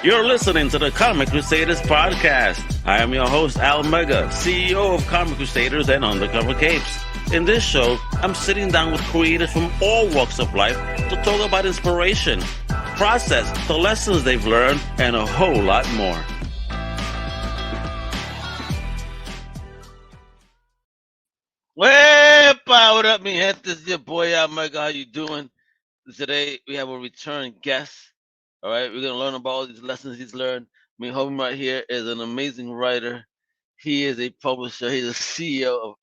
You're listening to the Comic Crusaders Podcast. I am your host, Al Mega, CEO of Comic Crusaders and Undercover Capes. In this show, I'm sitting down with creators from all walks of life to talk about inspiration, process, the lessons they've learned, and a whole lot more. Wepa, what up, me gente? This is your boy Al Mega. How you doing? Today, we have a return guest. All right, we're going to learn about all these lessons he's learned. I mean, homie right here is an amazing writer. He is a publisher. He's a CEO of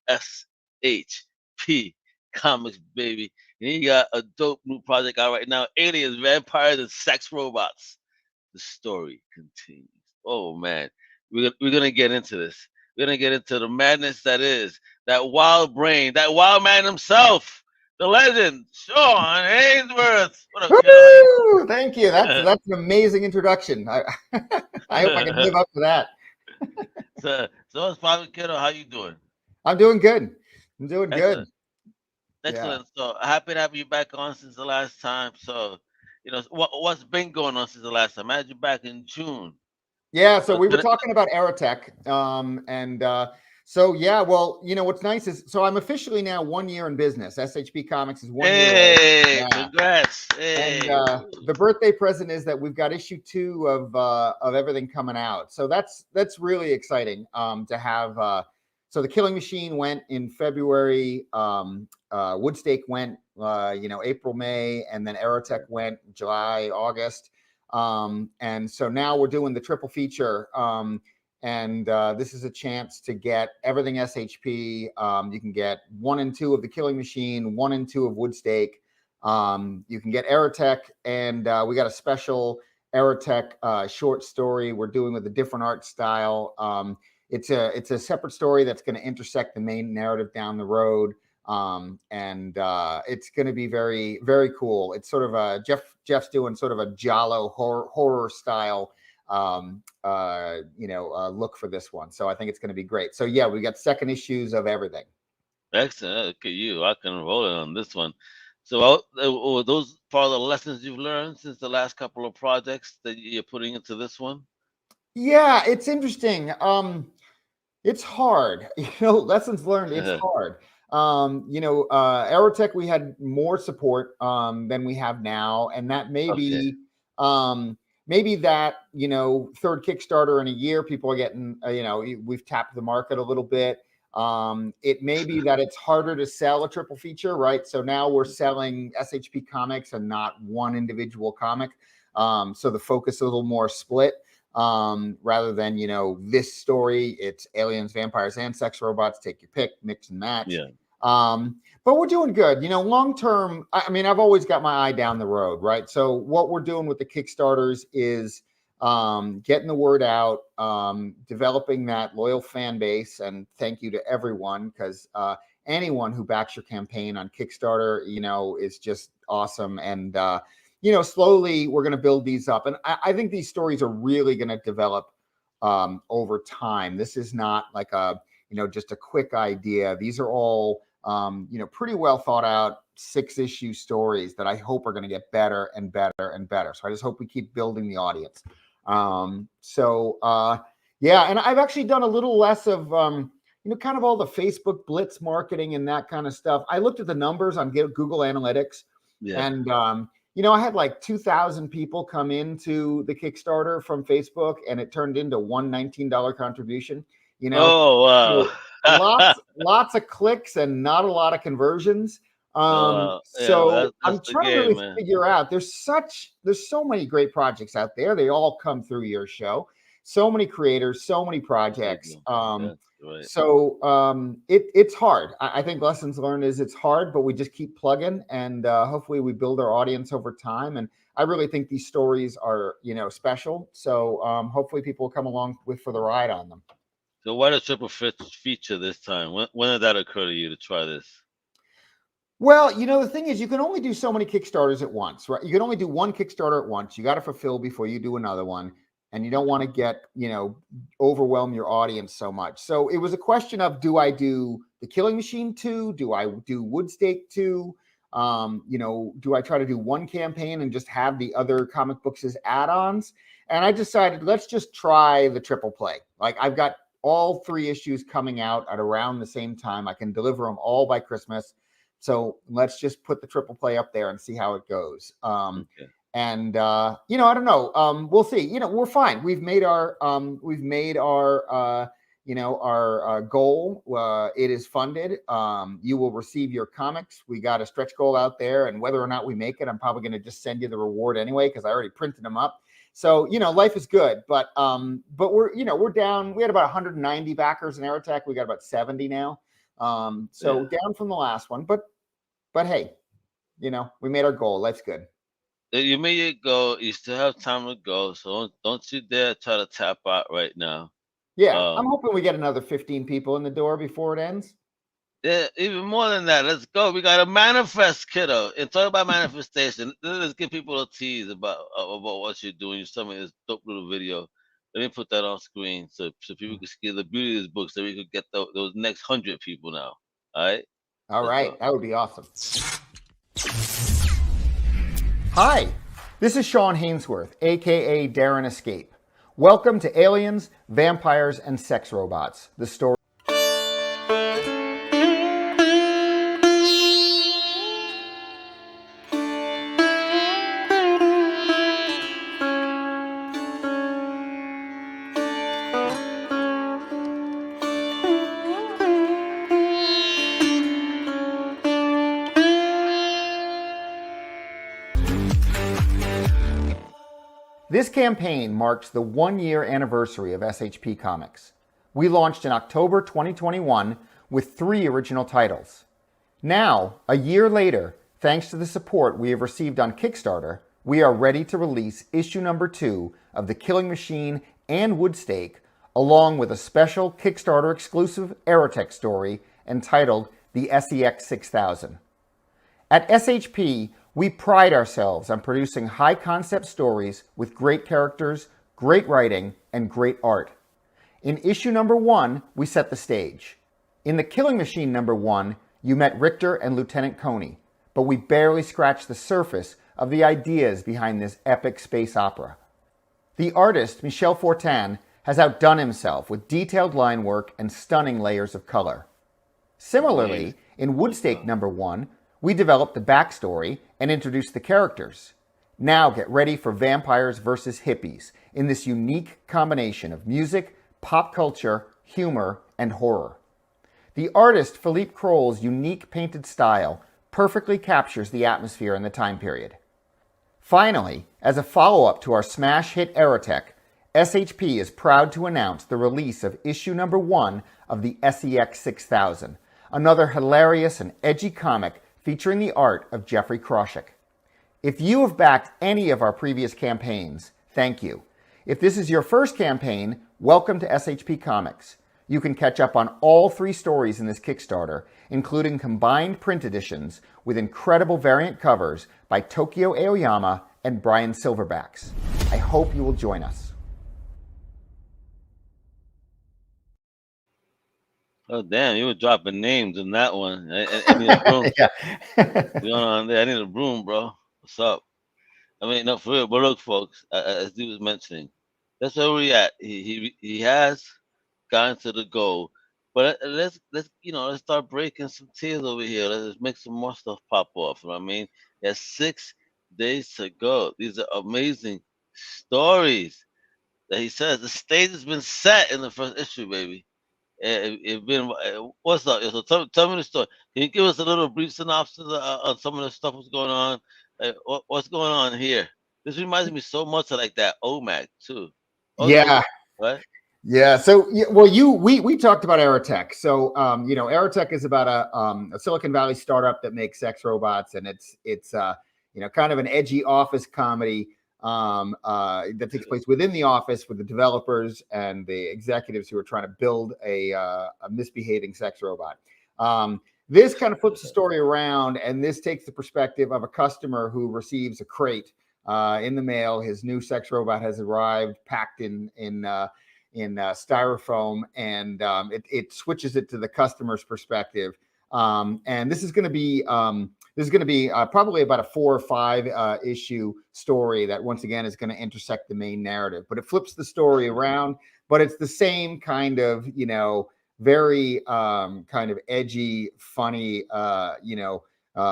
SHP Comics, baby. And he got a dope new project out right now, Aliens, Vampires, and Sex Robots. The story continues. Oh, man. We're going to get into this. We're going to get into the madness that is, that wild brain, that wild man himself. The legend, Shawn Hainsworth. What up, kiddo? Thank you. That's an amazing introduction. I hope I can live up to that. So it's Father Kiddo. How you doing? I'm doing good. Good. Excellent. Yeah. So happy to have you back on since the last time. So, what's been going on since the last time? I had you back in June. Yeah. So we were talking about Aerotech, So yeah, well, what's nice is, so I'm officially now 1 year in business. SHP Comics is 1 year old. Hey, congrats! Hey. And the birthday present is that we've got issue 2 of everything coming out. So that's really exciting to have. So the Killing Machine went in February. Woodstake went, April, May, and then Aerotech went July, August. And so now we're doing the triple feature. And this is a chance to get everything SHP. You can get 1 and 2 of the Killing Machine, 1 and 2 of Woodstake. You can get Aerotech, and we got a special Aerotech short story we're doing with a different art style. It's a separate story that's going to intersect the main narrative down the road. And it's going to be very, very cool. It's sort of a Jeff's doing sort of a giallo horror style look for this one. So I think it's going to be great. So yeah, we got second issues of everything. Excellent. Look at you. I can roll it on this one. So those part of the lessons you've learned since the last couple of projects that you're putting into this one? Yeah, it's interesting. It's hard. Lessons learned, it's hard. Aerotech, we had more support than we have now. And that may be maybe that, third Kickstarter in a year, people are getting, we've tapped the market a little bit. It may be that it's harder to sell a triple feature, right? So now we're selling SHP Comics and not one individual comic. So the focus is a little more split rather than, this story, it's aliens, vampires, and sex robots. Take your pick, mix and match. Yeah. But we're doing good. Long term, I've always got my eye down the road, right? So what we're doing with the Kickstarters is getting the word out, developing that loyal fan base. And thank you to everyone, because anyone who backs your campaign on Kickstarter, is just awesome. And, slowly we're going to build these up. And I think these stories are really going to develop over time. This is not like just a quick idea. These are all pretty well thought out 6-issue stories that I hope are going to get better and better and better. So I just hope we keep building the audience. And I've actually done a little less of, kind of all the Facebook blitz marketing and that kind of stuff. I looked at the numbers on Google Analytics, and, I had like 2,000 people come into the Kickstarter from Facebook, and it turned into one $19 contribution. Oh, wow. lots of clicks and not a lot of conversions. So I'm trying to really figure out, there's so many great projects out there. They all come through your show. So many creators, so many projects. It's hard. I think lessons learned is it's hard, but we just keep plugging, and hopefully we build our audience over time. And I really think these stories are, special. So hopefully people will come along for the ride on them. So why the triple feature this time? When did that occur to you to try this? Well, the thing is, you can only do so many Kickstarters at once, right? You can only do one Kickstarter at once. You got to fulfill before you do another one. And you don't want to get, overwhelm your audience so much. So it was a question of, do I do the Killing Machine 2? Do I do Woodstake 2? Do I try to do one campaign and just have the other comic books as add-ons? And I decided, let's just try the triple play. Like, I've got all 3 issues coming out at around the same time. I can deliver them all by Christmas. So let's just put the triple play up there and see how it goes. Okay. And I don't know. We'll see. We're fine. We've made our goal. It is funded. You will receive your comics. We got a stretch goal out there, and whether or not we make it, I'm probably going to just send you the reward anyway because I already printed them up. So life is good, but we're down. We had about 190 backers in Aerotech. We got about 70 now. Down from the last one, but hey, we made our goal. Life's good. You made it go. You still have time to go, so don't you dare try to tap out right now. Yeah, I'm hoping we get another 15 people in the door before it ends. Yeah, even more than that. Let's go. We got to manifest, kiddo. And talk about manifestation. Let's give people a tease about what you're doing. You're showing me this dope little video. Let me put that on screen so people can see the beauty of this book, so we could get those next 100 people now. All right. All right, that would be awesome. Hi, this is Shawn Hainsworth, aka Darren Escape. Welcome to Aliens, Vampires, and Sex Robots, the story. This campaign marks the 1-year anniversary of SHP Comics. We launched in October 2021 with 3 original titles. Now, a year later, thanks to the support we have received on Kickstarter, we are ready to release issue number 2 of The Killing Machine and Woodstake, along with a special Kickstarter exclusive Aerotech story entitled The SEX 6000. At SHP, we pride ourselves on producing high-concept stories with great characters, great writing, and great art. In issue number 1, we set the stage. In The Killing Machine number 1, you met Richter and Lieutenant Coney, but we barely scratched the surface of the ideas behind this epic space opera. The artist, Michel Fortin, has outdone himself with detailed line work and stunning layers of color. Similarly, in Woodstake number 1, we developed the backstory and introduced the characters. Now get ready for vampires versus hippies in this unique combination of music, pop culture, humor, and horror. The artist Philippe Kroll's unique painted style perfectly captures the atmosphere and the time period. Finally, as a follow-up to our smash hit Aerotech, SHP is proud to announce the release of issue number 1 of the SEX 6000, another hilarious and edgy comic featuring the art of Jeffrey Kroshik. If you have backed any of our previous campaigns, thank you. If this is your first campaign, welcome to SHP Comics. You can catch up on all 3 stories in this Kickstarter, including combined print editions with incredible variant covers by Tokyo Aoyama and Brian Silverbacks. I hope you will join us. Oh damn! You were dropping names in that one. I need a room. Going on there. I need a room, bro. What's up? I mean, no, for real. But look, folks, as he was mentioning, that's where we at. He has gotten to the goal, but let's start breaking some tears over here. Let's make some more stuff pop off. You know what I mean, there's 6 days to go. These are amazing stories that he says the stage has been set in the first issue, baby. What's up? So tell me the story. Can you give us a little brief synopsis on some of the stuff that's going on? What's going on here? This reminds me so much of like that OMAG too. Yeah. Right. Yeah. So, we talked about Aerotech. So, Aerotech is about a Silicon Valley startup that makes sex robots, and it's kind of an edgy office comedy that takes place within the office with the developers and the executives who are trying to build a misbehaving sex robot. This kind of flips the story around, and this takes the perspective of a customer who receives a crate in the mail. His new sex robot has arrived, packed in styrofoam, and it switches it to the customer's perspective. And this is going to be this is going to be probably about a 4 or 5 issue story that once again is going to intersect the main narrative, but it flips the story around. But it's the same kind of, very kind of edgy, funny,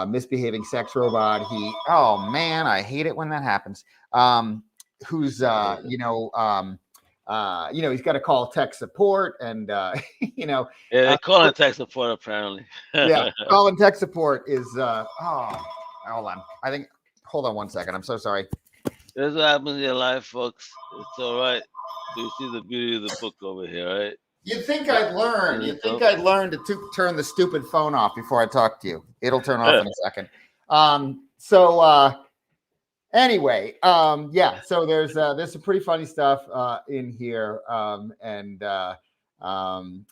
misbehaving sex robot. Oh man, I hate it when that happens. Who's he's got to call tech support, and Yeah, they call it tech support apparently. yeah, calling tech support is hold on. Hold on one second. I'm so sorry. That's what happens in your life, folks. It's all right. You see the beauty of the book over here, right? You'd think I'd learn. You'd think I'd learn to turn the stupid phone off before I talk to you. It'll turn off in a second. Anyway, yeah. So there's some pretty funny stuff in here, and I don't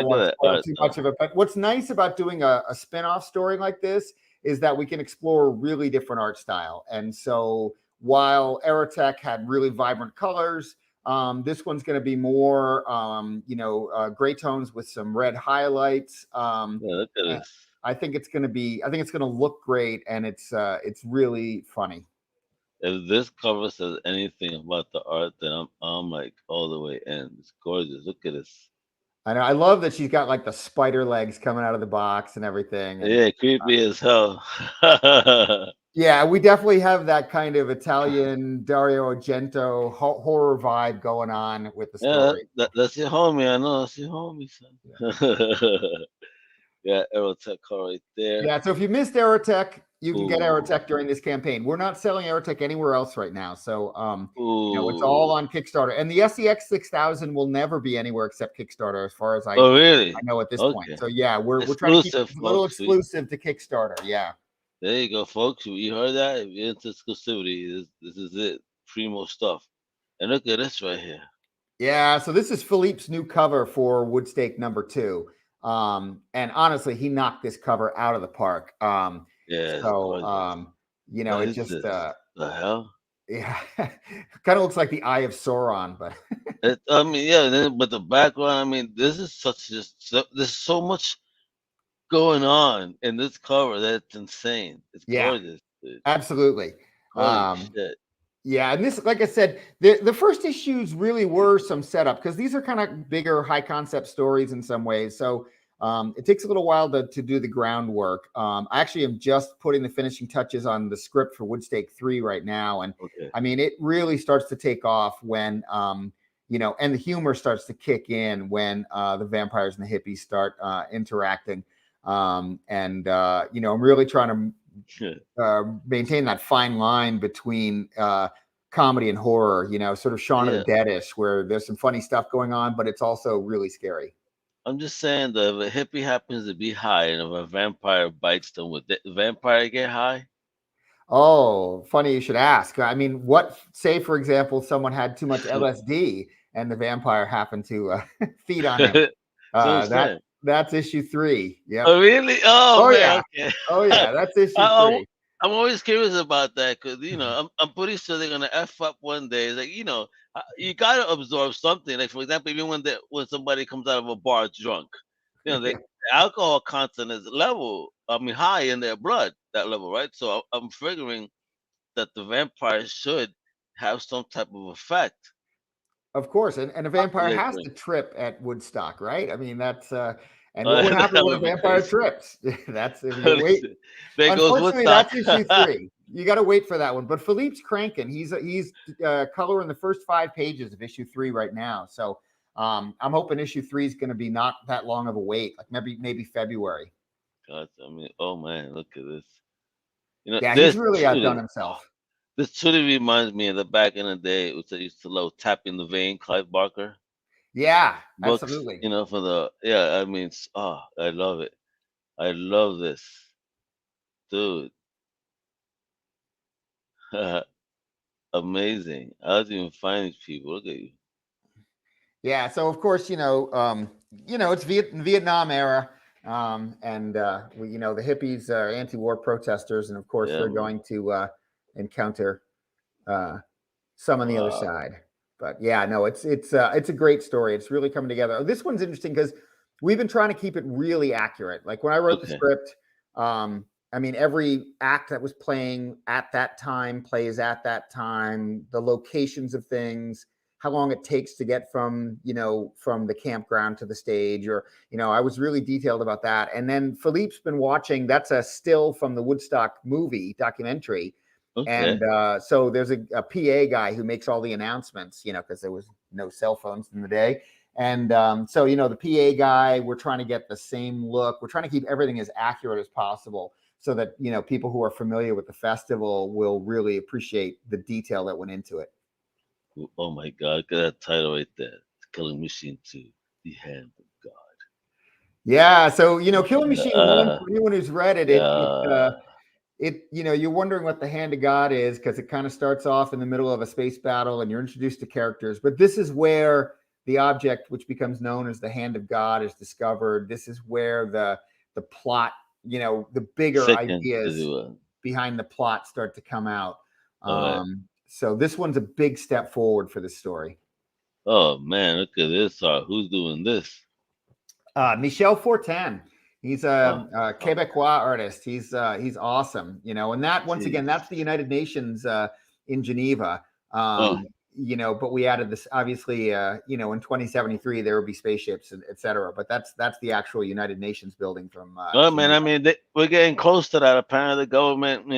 want to spoil too much of it. But what's nice about doing a spin-off story like this is that we can explore a really different art style. And so while Aerotech had really vibrant colors, this one's going to be more, gray tones with some red highlights. Look at this. I think it's going to look great, and it's really funny. If this cover says anything about the art, then I'm like all the way in. It's gorgeous. Look at this. I know. I love that she's got like the spider legs coming out of the box and everything. And, yeah, creepy as hell. Yeah, we definitely have that kind of Italian Dario Argento horror vibe going on with the story. Yeah, that's your homie. I know that's your homie, son. Yeah, Aerotech car right there. Yeah, so if you missed Aerotech, you can get Aerotech during this campaign. We're not selling Aerotech anywhere else right now, so it's all on Kickstarter. And the SEX 6000 will never be anywhere except Kickstarter, as far as I know at this point. So yeah, we're trying to keep it a little exclusive to Kickstarter. Yeah. There you go, folks. You heard that? If you're into exclusivity, this is it. Primo stuff. And look at this right here. Yeah, so this is Philippe's new cover for Woodstake #2. And honestly, he knocked this cover out of the park. Yeah. So it just the hell? Yeah, kind of looks like the Eye of Sauron, but but the background, this is there's so much going on in this cover that's insane. It's gorgeous, dude. Absolutely. Holy shit. Yeah, and this, like I said, the first issues really were some setup, because these are kind of bigger, high concept stories in some ways. So it takes a little while to do the groundwork. I actually am just putting the finishing touches on the script for Woodstake 3 right now, and it really starts to take off when and the humor starts to kick in when the vampires and the hippies start interacting. I'm really trying to maintain that fine line between comedy and horror, sort of Shaun of the Dead-ish, where there's some funny stuff going on, but it's also really scary. I'm just saying that if a hippie happens to be high and if a vampire bites them, would the vampire get high? Oh, funny you should ask. Say, for example, someone had too much LSD and the vampire happened to feed on him. That's issue 3. Yeah. Oh, really? Oh man, yeah. Okay. Oh yeah, that's issue 3. I'm always curious about that, because I'm pretty sure they're gonna F up one day. It's like, you gotta absorb something. Like, for example, even when somebody comes out of a bar drunk, the alcohol content is high in their blood, that level, right? So I'm figuring that the vampire should have some type of effect. Of course, and a vampire has to trip at Woodstock, right? That's and what would happen when a vampire trips? That's if you wait. Unfortunately, that's issue 3. You got to wait for that one. But Philippe's cranking. He's coloring the first 5 pages of issue 3 right now. So I'm hoping issue 3 is going to be not that long of a wait, like maybe February. God, oh man, look at this. He's really outdone himself. This truly reminds me of the back in the day, which I used to love, Tapping the Vein, Clive Barker. Yeah, books, absolutely. I love it. I love this, dude. Amazing. I was even finding people. Look at you. Yeah. So of course, it's Vietnam era, and the hippies are anti-war protesters, and of course they're going to encounter some on the other side. But yeah, no, it's a great story. It's really coming together. This one's interesting because we've been trying to keep it really accurate. Like when I wrote the script, and I mean, every act that was playing at that time plays at that time, the locations of things, how long it takes to get from, from the campground to the stage, or, I was really detailed about that. And then Philippe's been watching, that's a still from the Woodstock movie documentary. Okay. And so there's a PA guy who makes all the announcements, because there was no cell phones in the day. And so, the PA guy, we're trying to get the same look. We're trying to keep everything as accurate as possible so that, people who are familiar with the festival will really appreciate the detail that went into it. Oh my God, look at that title right there. Killing Machine 2, The Hand of God. Yeah. So, Killing Machine 1, for anyone who's read it, you're wondering what the Hand of God is, because it kind of starts off in the middle of a space battle and you're introduced to characters. But this is where the object, which becomes known as the Hand of God, is discovered. This is where the plot, the bigger ideas behind the plot start to come out. So this one's a big step forward for the story. Oh man, look at this. Who's doing this? Michel Fortin. He's a Quebecois artist. He's awesome, and that, once again, that's the United Nations in Geneva. But we added this, obviously, in 2073 there will be spaceships, etc. But that's the actual United Nations building from. Man, I mean, we're getting close to that. Apparently, the government,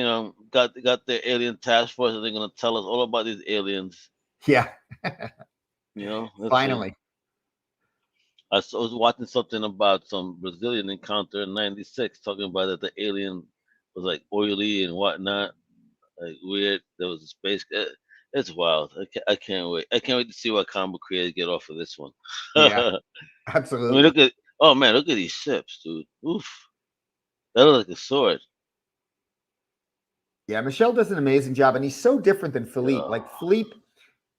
got the alien task force, and they're gonna tell us all about these aliens. Yeah. Finally. I was watching something about some Brazilian encounter in '96, talking about that the alien was like oily and whatnot, like weird. There was a space. It's wild. I can't wait. I can't wait to see what comic creators get off of this one. Yeah, absolutely. I mean, look at these ships, dude. Oof, that looks like a sword. Yeah, Michel does an amazing job, and he's so different than Philippe. Like Philippe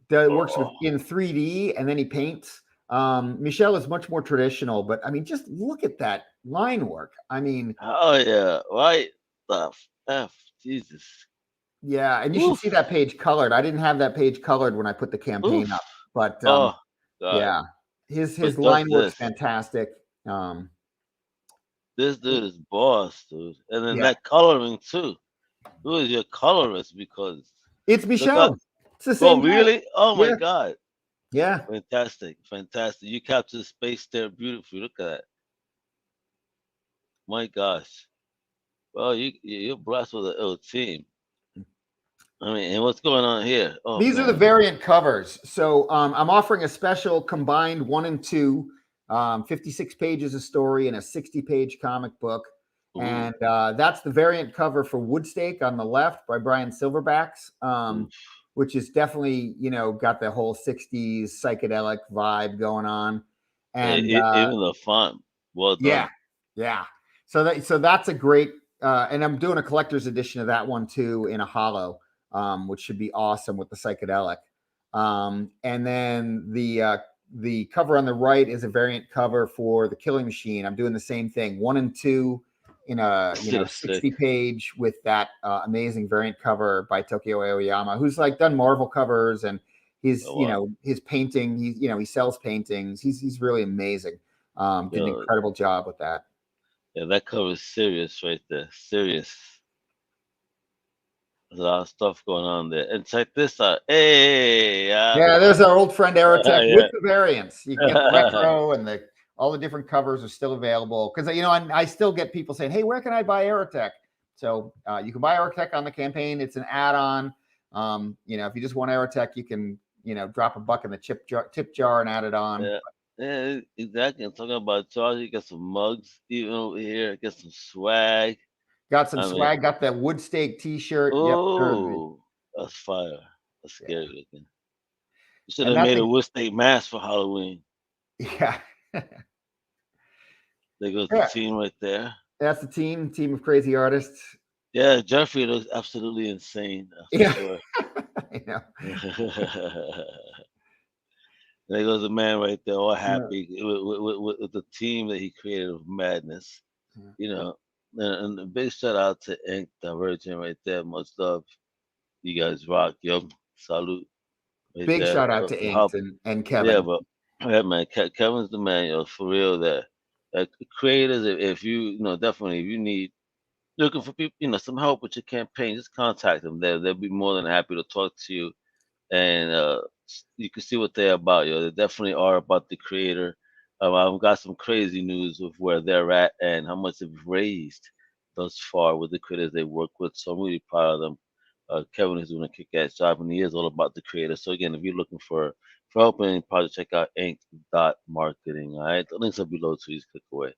works in 3D, and then he paints. Michel is much more traditional, but I mean, just look at that line work. I mean, oh yeah, right the F, Jesus. Yeah, and you should see that page colored. I didn't have that page colored when I put the campaign up, but yeah, his line work's fantastic. This dude is boss, dude, and then that coloring too. Who is your colorist? Because it's Michel. It's the same. Oh, really? Oh my God. Yeah. Fantastic. You captured space there beautifully. Look at that. My gosh. Well, you're blessed with an ill team. I mean, and what's going on here? Oh, these are the variant covers. So I'm offering a special combined 1 and 2, 56 pages of story and a 60-page comic book. Ooh. And that's the variant cover for Woodstake on the left by Brian Silverbacks, which is definitely, got the whole 60s psychedelic vibe going on. And even the font. Well done. Yeah. So that's a great, and I'm doing a collector's edition of that one too in a holo. Which should be awesome with the psychedelic. And then the cover on the right is a variant cover for the Killing Machine. I'm doing the same thing, 1 and 2 in a 60-page with that amazing variant cover by Tokyo Aoyama, who's like done Marvel covers, and he's his painting. He sells paintings. He's really amazing. Did an incredible job with that. Yeah, that cover is serious right there. Serious. There's a lot of stuff going on there. And check this out. Hey! There's our old friend Aerotech with the variants. You can get the retro, and all the different covers are still available. Because, I still get people saying, hey, where can I buy Aerotech? So you can buy Aerotech on the campaign. It's an add-on. If you just want Aerotech, you can, drop $1 in the tip jar and add it on. Yeah, exactly. I'm talking about Charles. You got some mugs even over here. Get some swag. Got some swag. Got that Woodstake T-shirt. Oh, that's fire. That's scary looking. You should have made a Woodstake mask for Halloween. Yeah. There goes the team right there. That's the team of crazy artists. Yeah, Jeffrey looks absolutely insane. Sure. I know. There goes the man right there, all happy with the team that he created of madness. And a big shout out to Ink Divergent right there. Much love. You guys rock, yo. Salute. Right big there. Shout out to Ink and Kevin. Yeah, man. Kevin's the man, for real. That creators, if you, definitely, if you need, looking for people, some help with your campaign, just contact them. They'll be more than happy to talk to you, and you can see what they're about. They definitely are about the creator. I've got some crazy news of where they're at and how much they've raised thus far with the creators they work with. So I'm really proud of them. Kevin is doing a kick-ass job, and he is all about the creator. So again, if you're looking for help in any project, check out Ink.Marketing. All right, the links are below, so you just click away.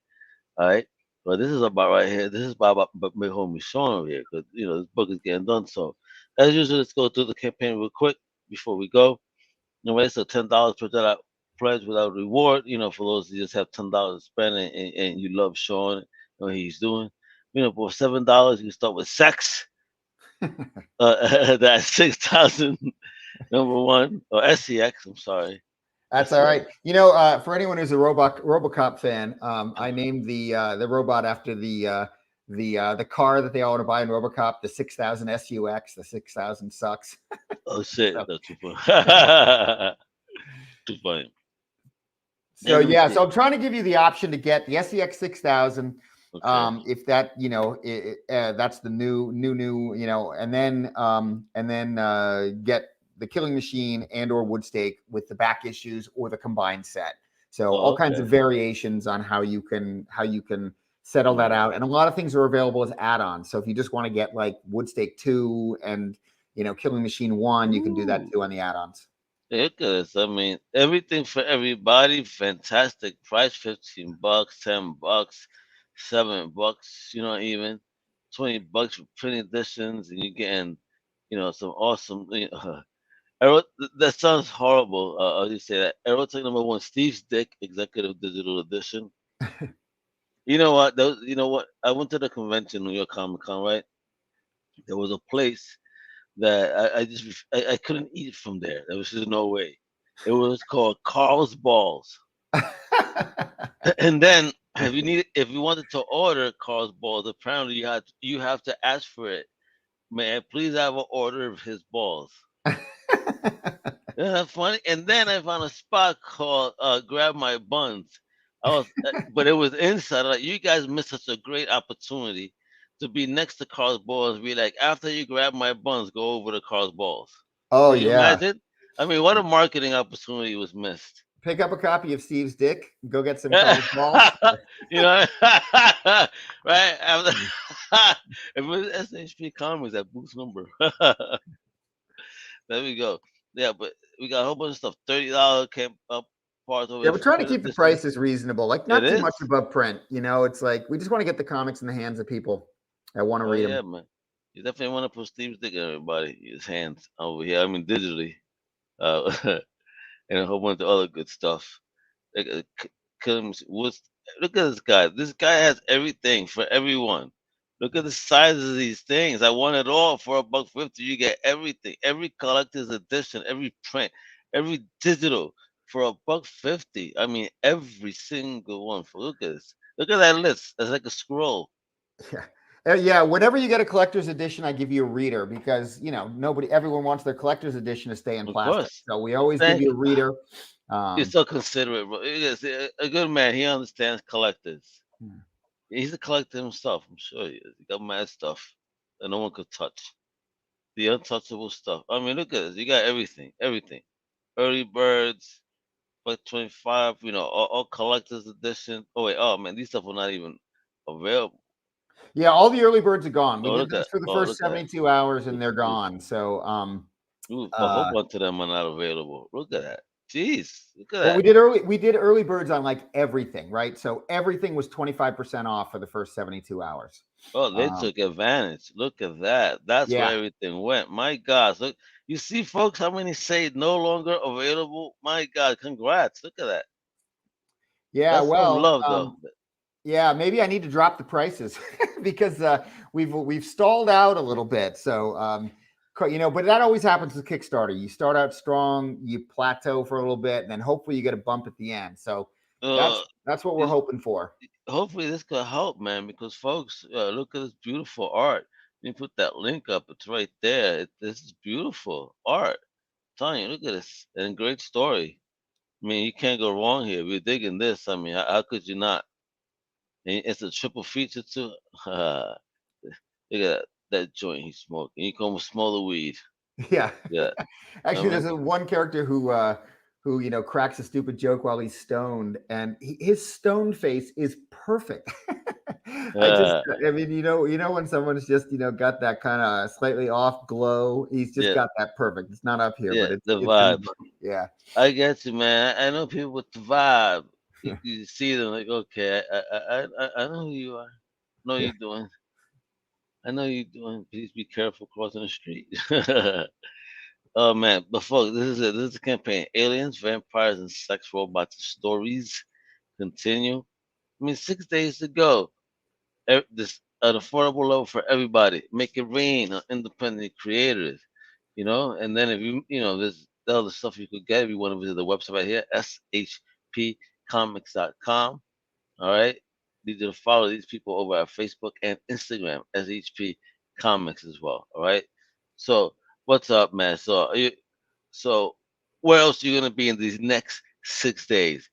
All right. But this is about right here. This is about my homie Sean over here, because this book is getting done. So as usual, let's go through the campaign real quick before we go. All right, so $10 per dollar pledge without reward. For those who just have $10 to spend and you love Sean and what he's doing. For $7 you can start with sex. That's 6,000. Number one or SCX. I'm sorry. That's all right. For anyone who's a RoboCop fan, I named the robot after the car that they all want to buy in RoboCop, the 6,000 SUX. The 6,000 sucks. Oh shit! That's too funny. Too funny. So yeah, so I'm trying to give you the option to get the SEX 6000. Okay. If that that's the new, and then get the Killing Machine and or Woodstake with the back issues or the combined set. So all kinds of variations on how you can settle that out, and a lot of things are available as add-ons. So if you just want to get like Woodstake 2 and Killing Machine 1, you can do that too on the add-ons. Look at this. I mean, everything for everybody. Fantastic price. $15, $10, $7. Even $20 for print editions, and you're getting, some awesome. That sounds horrible. I'll just say that. Aerotech number one, Steve's Dick Executive Digital Edition. You know what? I went to the convention, New York Comic Con, right? There was a place that I couldn't eat from there. There was just no way. It was called Carl's Balls. And then if you wanted to order Carl's Balls, apparently you have to ask for it. May I please have an order of his balls? Isn't that funny? And then I found a spot called Grab My Buns. But it was inside. Like, you guys missed such a great opportunity to be next to Carl's Balls. Be like, after you grab my buns, go over to Carl's Balls. Oh, can you imagine? I mean, what a marketing opportunity was missed. Pick up a copy of Steve's Dick. Go get some Carl's Balls. Right? If it was SHP Comics, that boost number. There we go. Yeah, but we got a whole bunch of stuff. $30 came up. Yeah, we're trying to keep the prices reasonable, like not too much above print. It's like we just want to get the comics in the hands of people that want to read them. Yeah, man. You definitely want to put Steve's Dick in everybody, his hands over here. I mean, digitally, and a whole bunch of other good stuff. Look at this guy. This guy has everything for everyone. Look at the sizes of these things. I want it all for $1.50. You get everything, every collector's edition, every print, every digital for $1.50. I mean, every single one. Look at this. Look at that list. It's like a scroll. Yeah. Whenever you get a collector's edition, I give you a reader because everyone wants their collector's edition to stay in plastic. So we always give you a reader. You're so considerate, bro. A good man. He understands collectors. He's a collector himself. I'm sure he is. He got mad stuff that no one could touch. The untouchable stuff. I mean, look at this. You got everything. Everything. Early birds. $25, all collector's edition. Oh man, these stuff are not even available. Yeah, all the early birds are gone. We did this for the first 72 hours, and they're gone. So, a whole bunch of them are not available. Look at that. Jeez, look at that. We did early birds on like everything, right? So everything was 25% off for the first 72 hours. Oh, they took advantage. Look at that. That's where everything went. My gosh, look. You see, folks, how many say no longer available? My God, congrats. Look at that. Yeah, that's love, though. Yeah, maybe I need to drop the prices because we've stalled out a little bit. So, but that always happens with Kickstarter. You start out strong, you plateau for a little bit, and then hopefully you get a bump at the end. So that's what we're hoping for. Hopefully this could help, man, because folks, look at this beautiful art. Let me put that link up. It's right there. This is beautiful art. I'm telling you, look at this. And great story. I mean, you can't go wrong here. We're digging this. I mean, how could you not? And it's a triple feature too. Look at that joint he's smoking. He can smell the weed. Yeah. Yeah. Actually, I there's one character who cracks a stupid joke while he's stoned, and his stoned face is perfect. I mean, when someone's just got that kind of slightly off glow, he's just yeah, got that perfect. It's not up here, yeah, but it's the in the vibe. book. Yeah. I get you, man. I know people with the vibe. You see them like, okay, I know who you are. I know Yeah. you're doing. I know you're doing. Please be careful crossing the street. Oh man, before this is a campaign. Aliens, vampires, and sex robots stories continue. I mean, 6 days to go. This an affordable level for everybody. Make it rain on independent creators. And then if there's the other stuff you could get if you want to visit the website right here, shpcomics.com. All right. Need you to follow these people over at Facebook and Instagram, SHP Comics as well. All right. So what's up, man? So where else are you gonna be in these next 6 days?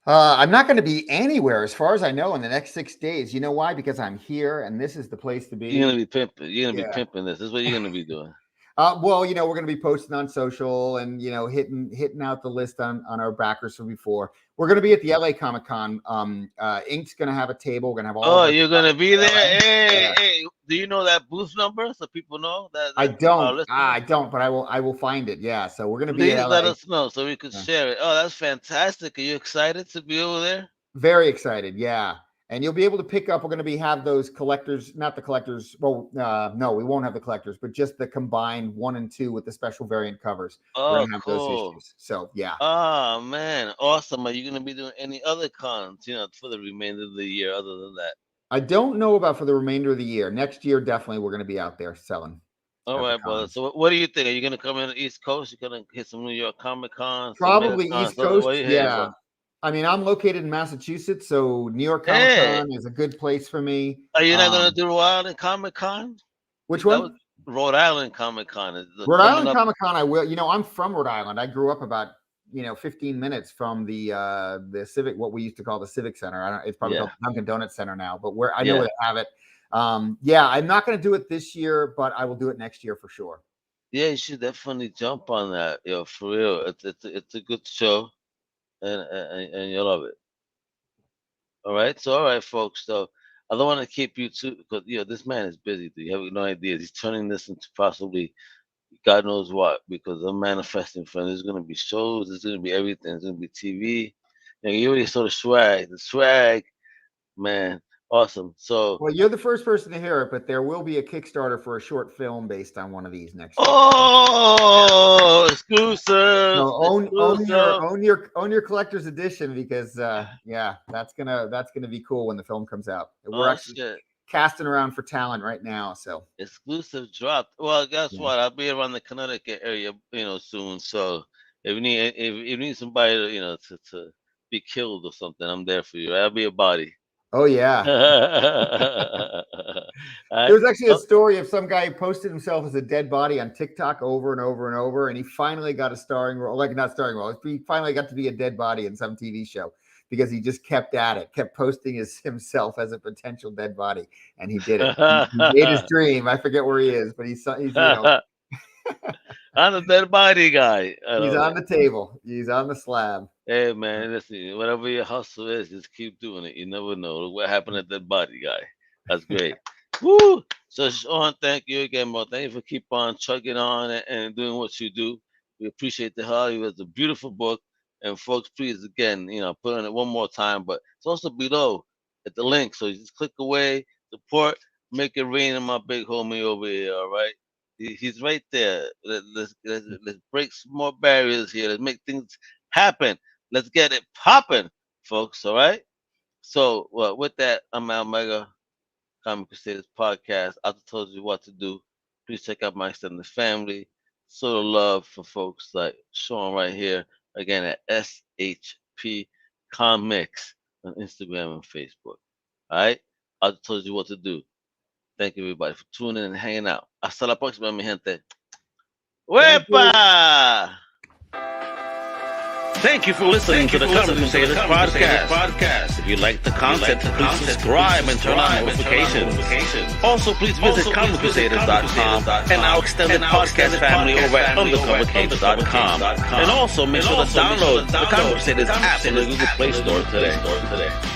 I'm not going to be anywhere, as far as I know, in the next 6 days. You know why? Because I'm here, and this is the place to You're be. gonna be pimping. You're gonna be Yeah. pimping this. This is what you're gonna be doing. Well, we're going to be posting on social and hitting out the list on our backers from before. We're going to be at the LA Comic Con. Ink's going to have a table. We're going to have all. Oh, of you're gonna be there? LA. Hey, Yeah. hey. Do you know that booth number so people know that, I our don't. listeners? I don't, but I will find it. Yeah. So we're going to be at Please let LA. us know so we could Yeah. share it. Oh, that's fantastic. Are you excited to be over there? Very excited. Yeah. And you'll be able to pick up. We're going to have those collectors, not the collectors. Well, no, we won't have the collectors, but just the combined 1 and 2 with the special variant covers. We're Oh, going to have those cool. issues. So yeah. Oh man, awesome. Are you gonna be doing any other cons, for the remainder of the year other than that? I don't know about for the remainder of the year. Next year, definitely, we're going to be out there selling All at the right, brother. cons. So what do you think? Are you gonna come in the East Coast? You're gonna hit some New York Comic Con, some Mega Probably Cons? East What Coast. are you hitting, Yeah. bro? I mean, I'm located in Massachusetts, so New York Comic Hey, Con is a good place for me. are you not gonna do Rhode Island Comic Con? Which That was one? Rhode Island Comic Con is Rhode coming Island up. Comic Con, I will. I'm from Rhode Island. I grew up about 15 minutes from the civic, what we used to call the Civic Center. I don't. It's probably Yeah, called Dunkin' Donuts Center now, but where I know yeah, where they have it. Yeah, I'm not going to do it this year, but I will do it next year for sure. yeah. You should definitely jump on that, for real. It's a good show, and you'll love it. All right. So, all right, folks. So, I don't want to keep you too, because this man is busy. You have no idea. He's turning this into possibly God knows what. Because I'm manifesting for him. There's gonna be shows. There's gonna be everything. There's gonna be TV. And you already saw the swag. The swag, man, awesome. So, Well, you're the first person to hear it, but there will be a Kickstarter for a short film based on one of these next year. oh, exclusive, So exclusive. own your collector's edition because yeah, that's gonna be cool when the film comes out. We're Oh actually shit. casting around for talent right now. So Exclusive dropped. Well, guess yeah. what? I'll be around the Connecticut area, soon. So if you need somebody to, to be killed or something, I'm there for you. I'll be a body. Oh yeah. All There right. was actually a Oh, story of some guy who posted himself as a dead body on TikTok over and over and over, and he finally got a starring role, like not starring role. He finally got to be a dead body in some TV show because he just kept at it, kept posting himself as a potential dead body, and he did it. He made his dream. I forget where he is, but he's I'm the dead body guy. I he's love on it. the table. He's on the slab. Hey man, listen, whatever your hustle is, just keep doing it. You never know. Look what happened at that body guy. That's great. Woo! So Sean, thank you again, bro. Thank you for keep on chugging on and doing what you do. We appreciate the hell. It was a beautiful book. And folks, please again, put on it one more time. But it's also below at the link. So you just click away, support, make it rain on my big homie over here, all right? He's right there. Let's break some more barriers here. Let's make things happen. Let's get it popping, folks. All right. So, well, with that, I'm Al Mega, Comic Crusaders Podcast. I just told you what to do. Please check out my extended family. Sort of love for folks like Sean right here again at SHP Comics on Instagram and Facebook. All right. I just told you what to do. Thank you everybody for tuning in and hanging out. Hasta la próxima, mi gente. Thank you. ¡Huepa! Thank you for listening to the Comic Crusaders Podcast. If you like the content, please subscribe and turn on notifications. Also, please visit comiccrusaders.shop and our extended podcast family over at undercover.com. And also, make sure to download the Comic Crusaders app in the Google Play Store today.